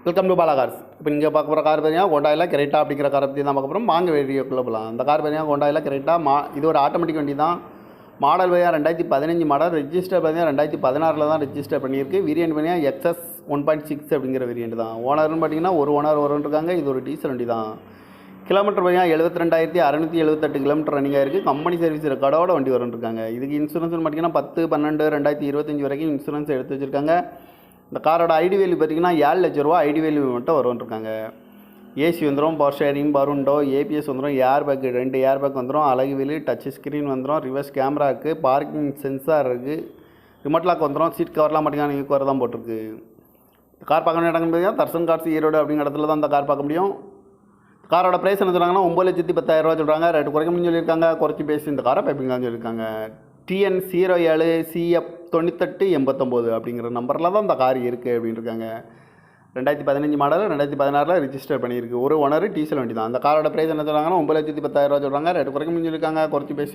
Welcome to Bala cars. இப்போ நீங்கள் பார்க்க போகிற கார் பார்த்தீங்கன்னா ஹோண்டாயில் கிரெட்டா அப்படிங்கிற காரை பற்றி தான் பார்க்க போகிறோம். வாங்க வீடியோக்குள்ளே போகலாம். அந்த கார் பார்த்தீங்கன்னா ஹோண்டாயில் கிரெட்டா இது ஒரு ஆட்டோமேட்டிக் வண்டி தான். மாடல் பார்த்தீங்கன்னா 2015 மாடல். ரெஜிஸ்டர் பார்த்தீங்கன்னா 2016 தான் ரெஜிஸ்டர் பண்ணியிருக்கு. வேரியன்ட் பார்த்தீங்கன்னா எக்ஸ்எஸ் 1.6 அப்படிங்கிற வேரியன்ட் தான். ஓனர்னு பார்த்தீங்கன்னா ஒரு ஓனர் இருக்காங்க. இது ஒரு டீசல் வண்டி தான். கிலோமீட்டர் பார்த்தீங்கன்னா 72,678 கிலோமீட்டர் ரன்னிங் ஆயிருக்கு. கம்பெனி சர்வீஸ் ரெக்கார்டோட வண்டி இருக்காங்க. இதுக்கு இன்சூரன்ஸ்னு பார்த்தீங்கன்னா 10/12/2025 வரைக்கும் இன்சூரன்ஸ் எடுத்து வச்சுருக்காங்க. இந்த காரோட ஐடி வேல்யூ பார்த்திங்கன்னா 7 லட்ச ரூபா ஐடி வேல்யூ மட்டும் வரும்ன்ருக்காங்க. ஏசி வந்துடும், பவர் ஷேரிங், பருண்டோ, ஏபிஎஸ் வந்துடும், ஏர் பேக் 2 ஏர் பேக் வந்துடும், அழகு வீலு, டச் ஸ்க்ரீன் வந்துடும், ரிவர்ஸ் கேமரா இருக்குது, பார்க்கிங் சென்சார் இருக்குது, ரிமோட் லாக் வந்துடும், சீட் கவர்லாம் பார்த்தீங்கன்னா நீங்கள் கவர் தான் போட்டிருக்கு. கார் பார்க்க வேண்டிய இடங்கள் பார்த்தீங்கன்னா தர்சன் கார்ஸ் ஈரோடு அப்படிங்கிற இடத்துல தான் இந்த கார் பார்க்க முடியும். காரோட ப்ரைஸ் என்ன சொல்கிறாங்கன்னா 9,10,000 சொல்கிறாங்க. ரேட்டு குறைக்க முடியும் சொல்லியிருக்காங்க. குறைச்சி பேசி இந்த காரை பைப்பிங்களான்னு சொல்லியிருக்காங்க. TN07CF 9889 அப்படிங்கிற நம்பரில் தான் இந்த கார் இருக்குது அப்படின்னு இருக்காங்க. 2015 மாடல், 2016 ரிஜிஸ்டர் பண்ணியிருக்கு. ஒரு ஓனர் டீசல் வண்டி தான். அந்த காரோட ப்ரைஸ் என்ன சொல்கிறாங்கன்னா 9,10,000 சொல்கிறாங்க. ரேட்டு குறைக்க முடிஞ்சிருக்காங்க. குறைச்சி பேசி